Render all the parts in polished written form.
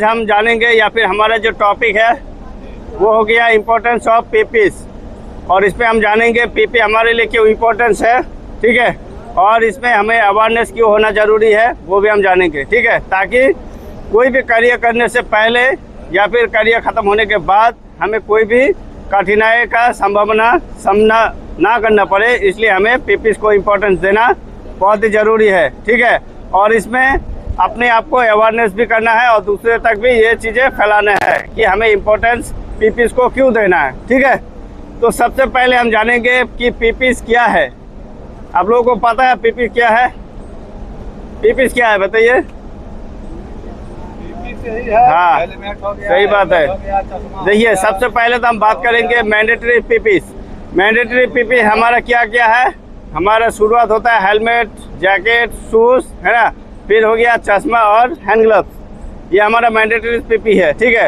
हम जानेंगे या फिर हमारा जो टॉपिक है वो हो गया इम्पोर्टेंस ऑफ पीपीस, और इसमें हम जानेंगे पीपी हमारे लिए क्यों इम्पोर्टेंस है, ठीक है, और इसमें हमें अवेयरनेस क्यों होना ज़रूरी है वो भी हम जानेंगे, ठीक है, ताकि कोई भी कार्य करने से पहले या फिर कार्य ख़त्म होने के बाद हमें कोई भी कठिनाई का संभावना सामना ना करना पड़े। इसलिए हमें पीपीस को इम्पोर्टेंस देना बहुत ही ज़रूरी है, ठीक है, और इसमें अपने आप को अवेयरनेस भी करना है और दूसरे तक भी ये चीज़ें फैलाना है कि हमें इम्पोर्टेंस पीपीस को क्यों देना है, ठीक है। तो सबसे पहले हम जानेंगे कि पीपीस क्या है। आप लोगों को पता है पीपीस क्या है? पीपीस क्या है बताइए? हाँ, सही बात है। देखिए, सबसे पहले तो हम बात करेंगे मैंडेटरी पीपीस। मैंडेटरी पीपीस हमारा क्या क्या है? हमारा शुरुआत होता है हेलमेट, जैकेट, शूज, है ना, फिर हो गया चश्मा और हैंड ग्लव्स, ये हमारा मैंडेटरी पीपी है, ठीक है।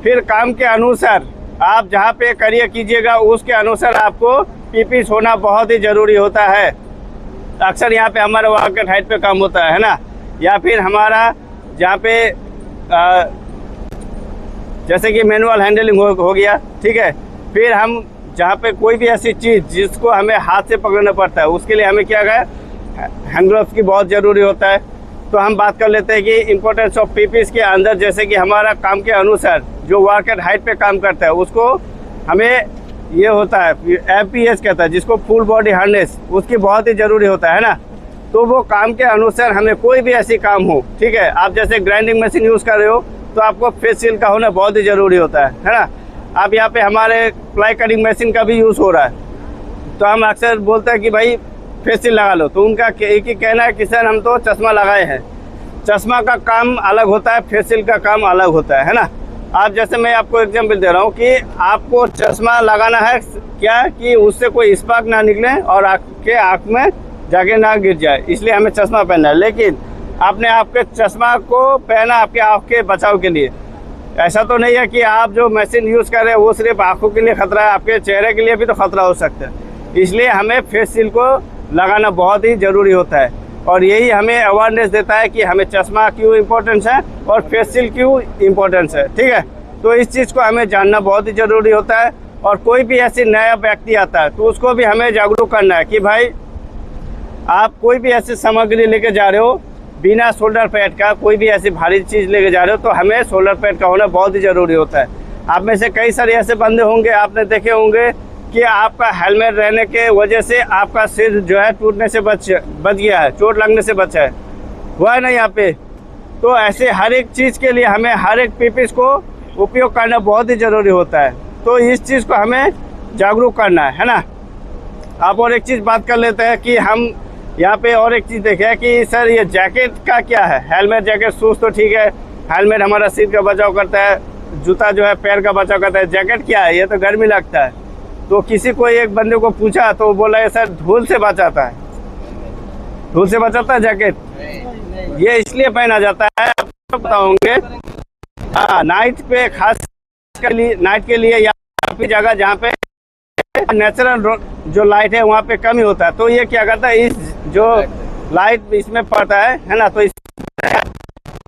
फिर काम के अनुसार आप जहाँ पे कार्य कीजिएगा उसके अनुसार आपको पीपीस होना बहुत ही ज़रूरी होता है। अक्सर यहाँ पे हमारा वर्क हाइट पे काम होता है ना, या फिर हमारा जहाँ पे जैसे कि मैनुअल हैंडलिंग हो गया, ठीक है। फिर हम जहाँ पे कोई भी ऐसी चीज़ जिसको हमें हाथ से पकड़ना पड़ता है उसके लिए हमें क्या है, हैंड ग्लव्स की बहुत ज़रूरी होता है। तो हम बात कर लेते हैं कि इम्पोर्टेंस ऑफ पीपीस के अंदर, जैसे कि हमारा काम के अनुसार जो वर्क एट हाइट पे काम करता है उसको हमें ये होता है एफपीएस कहता है, जिसको फुल बॉडी हार्नेस, उसकी बहुत ही ज़रूरी होता है ना। तो वो काम के अनुसार हमें कोई भी ऐसी काम हो, ठीक है, आप जैसे ग्राइंडिंग मशीन यूज़ कर रहे हो तो आपको फेस शील्ड का होना बहुत ही ज़रूरी होता है ना। अब यहाँ पे हमारे प्लाई कटिंग मशीन का भी यूज़ हो रहा है, तो हम अक्सर बोलते हैं कि भाई फेस शील्ड लगा लो, तो उनका एक ही कहना है कि सर हम तो चश्मा लगाए हैं। चश्मा का काम अलग होता है, फेस शील्ड का काम अलग होता है ना। आप जैसे मैं आपको एग्जाम्पल दे रहा हूँ कि आपको चश्मा लगाना है क्या कि उससे कोई स्पार्क ना निकले और आपके आँख में जाके ना गिर जाए, इसलिए हमें चश्मा पहनना है। लेकिन आपने आपके चश्मा को पहना आपके आँख के बचाव के लिए, ऐसा तो नहीं है कि आप जो मशीन यूज़ कर रहे हैं वो सिर्फ आँखों के लिए ख़तरा है, आपके चेहरे के लिए भी तो ख़तरा हो सकता है। इसलिए हमें फेस शील्ड को लगाना बहुत ही ज़रूरी होता है, और यही हमें अवेयरनेस देता है कि हमें चश्मा क्यों इम्पोर्टेंस है और फेस शील्ड क्यों इम्पोर्टेंस है, ठीक है। तो इस चीज़ को हमें जानना बहुत ही ज़रूरी होता है। और कोई भी ऐसी नया व्यक्ति आता है तो उसको भी हमें जागरूक करना है कि भाई आप कोई भी ऐसी सामग्री लेके जा रहे हो बिना शोल्डर पैड का, कोई भी ऐसी भारी चीज़ लेके जा रहे हो तो हमें शोल्डर पैड का होना बहुत ही ज़रूरी होता है। आप में से कई सारे ऐसे बंदे होंगे, आपने देखे होंगे कि आपका हेलमेट रहने के वजह से आपका सिर जो है टूटने से बच गया है, चोट लगने से बचा है, हुआ है ना यहाँ पे। तो ऐसे हर एक चीज़ के लिए हमें हर एक पीपीस को उपयोग करना बहुत ही ज़रूरी होता है। तो इस चीज़ को हमें जागरूक करना है ना। आप और एक चीज़ बात कर लेते हैं कि हम यहाँ पे और एक चीज़ देखें कि सर ये जैकेट का क्या है। हेलमेट, जैकेट, शूज़ तो ठीक है, हेलमेट हमारा सिर का बचाव करता है, जूता जो है पैर का बचाव करता है। जैकेट क्या है? ये तो गर्मी लगता है। तो किसी को एक बंदे को पूछा तो बोला है सर धूल से बचाता है। धूल से बचाता है जैकेट? ये इसलिए पहना जाता है, आपको बताओगे, नाइट पे खास कर लिए, नाइट के लिए या फिर जगह जहाँ पे नेचुरल जो लाइट है वहाँ पे कमी होता है, तो ये क्या करता है, इस जो लाइट इसमें पड़ता है ना, तो इस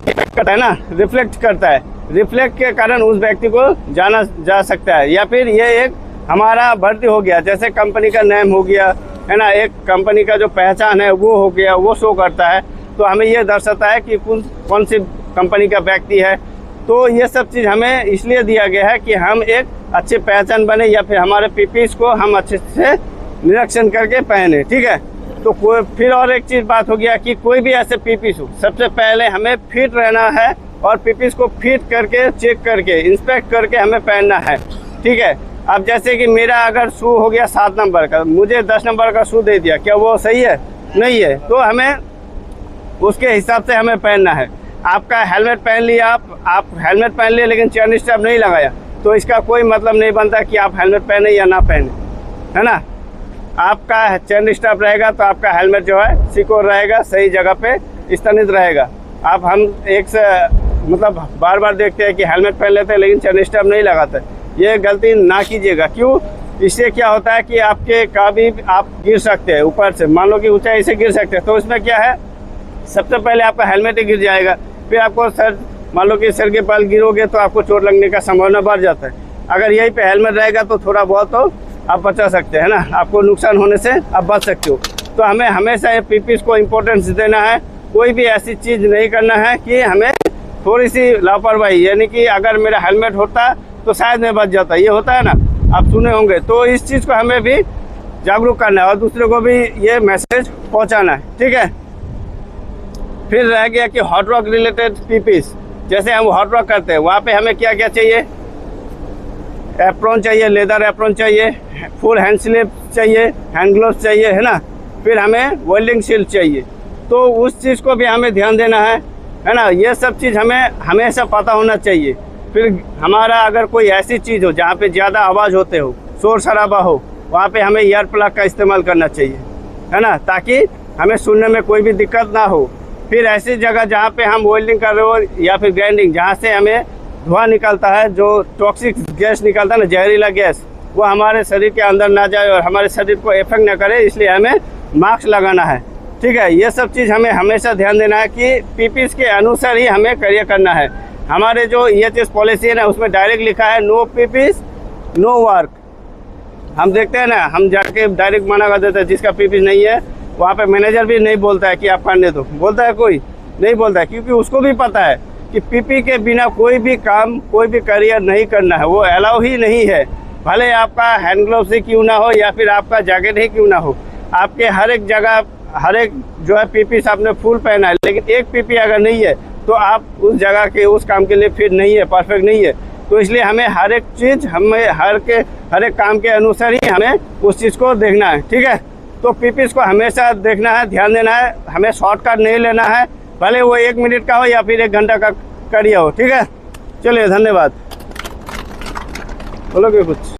करता है ना, रिफ्लेक्ट करता है। रिफ्लेक्ट के कारण उस व्यक्ति को जाना जा सकता है। या फिर ये एक हमारा भर्ती हो गया, जैसे कंपनी का नेम हो गया, है ना, एक कंपनी का जो पहचान है वो हो गया, वो शो करता है, तो हमें ये दर्शाता है कि कौन सी कंपनी का व्यक्ति है। तो ये सब चीज़ हमें इसलिए दिया गया है कि हम एक अच्छे पहचान बने, या फिर हमारे पीपीस को हम अच्छे से निरीक्षण करके पहने, ठीक है। तो कोई फिर और एक चीज़ बात हो गया कि कोई भी ऐसे पीपीस हो, सबसे पहले हमें फिट रहना है और पीपीस को फिट करके, चेक करके, इंस्पेक्ट करके हमें पहनना है, ठीक है। अब जैसे कि मेरा अगर शू हो गया 7 नंबर का, मुझे 10 नंबर का शू दे दिया, क्या वो सही है? नहीं है। तो हमें उसके हिसाब से हमें पहनना है। आपका हेलमेट पहन लिया, आप हेलमेट पहन लिए लेकिन चेन स्ट्रैप नहीं लगाया, तो इसका कोई मतलब नहीं बनता कि आप हेलमेट पहने या ना पहने, है ना। आपका चेन स्ट्रैप रहेगा तो आपका हेलमेट जो है सिक्योर रहेगा, सही जगह पे स्थानित रहेगा। हम एक से मतलब बार बार देखते हैं कि हेलमेट पहन लेते हैं लेकिन चेन स्ट्रैप नहीं लगाते, ये गलती ना कीजिएगा। क्यों? इससे क्या होता है कि आपके कभी आप गिर सकते हैं ऊपर से, मान लो कि ऊंचाई से गिर सकते हैं, तो इसमें क्या है, सबसे पहले आपका हेलमेट ही गिर जाएगा, फिर आपको सर मान लो कि सर के पाल गिरोगे तो आपको चोट लगने का संभावना बढ़ जाता है। अगर यहीं पे हेलमेट रहेगा तो थोड़ा बहुत तो आप बचा सकते हैं ना, आपको नुकसान होने से आप बच सकते हो। तो हमें हमेशा ये पीपीस को इम्पोर्टेंस देना है। कोई भी ऐसी चीज़ नहीं करना है कि हमें थोड़ी सी लापरवाही, यानी कि अगर मेरा हेलमेट होता तो शायद मैं बच जाता, ये होता है ना, आप सुने होंगे। तो इस चीज़ को हमें भी जागरूक करना है और दूसरे को भी ये मैसेज पहुंचाना है, ठीक है। फिर रह गया कि हॉट रॉक रिलेटेड पीपीस, जैसे हम हॉट रॉक करते हैं वहाँ पे हमें क्या क्या चाहिए, एप्रॉन चाहिए, लेदर एप्रॉन चाहिए, फुल हैंड स्लीव चाहिए, हैंड ग्लोव्स चाहिए, है ना। फिर हमें वेल्डिंग शील्ड चाहिए। तो उस चीज़ को भी हमें ध्यान देना है ना। ये सब चीज़ हमें हमेशा पता होना चाहिए। फिर हमारा अगर कोई ऐसी चीज़ हो जहाँ पे ज़्यादा आवाज़ होते हो, शोर शराबा हो, वहाँ पे हमें ईयर प्लग का इस्तेमाल करना चाहिए, है ना, ताकि हमें सुनने में कोई भी दिक्कत ना हो। फिर ऐसी जगह जहाँ पे हम वेल्डिंग कर रहे हो या फिर ग्राइंडिंग, जहाँ से हमें धुआं निकलता है, जो टॉक्सिक गैस निकलता है ना, जहरीला गैस, वो हमारे शरीर के अंदर ना जाए और हमारे शरीर को इफेक्ट ना करे, इसलिए हमें मास्क लगाना है, ठीक है। ये सब चीज़ हमें हमेशा ध्यान देना है कि पीपीस के अनुसार ही हमें कार्य करना है। हमारे जो EHS पॉलिसी है ना, उसमें डायरेक्ट लिखा है नो पीपीस नो वर्क। हम देखते हैं ना, हम जाके डायरेक्ट मना कर देते हैं, जिसका पीपीस नहीं है वहाँ पे मैनेजर भी नहीं बोलता है कि आप करने दो, बोलता है कोई नहीं बोलता है, क्योंकि उसको भी पता है कि पीपी के बिना कोई भी काम, कोई भी करियर नहीं करना है, वो अलाउ ही नहीं है। भले आपका हैंड ग्लोव्स ही क्यों ना हो या फिर आपका जैकेट ही क्यों ना हो, आपके हर एक जगह हर एक जो है पीपीस आपने फुल पहना है, लेकिन एक पीपी अगर नहीं है तो आप उस जगह के उस काम के लिए फिट नहीं है, परफेक्ट नहीं है। तो इसलिए हमें हर एक चीज़, हमें हर एक काम के अनुसार ही हमें उस चीज़ को देखना है, ठीक है। तो पीपीस को हमेशा देखना है, ध्यान देना है, हमें शॉर्टकट नहीं लेना है, भले वो 1 मिनट का हो या फिर 1 घंटा का करिए हो, ठीक है। चलिए, धन्यवाद। बोलोगे कुछ?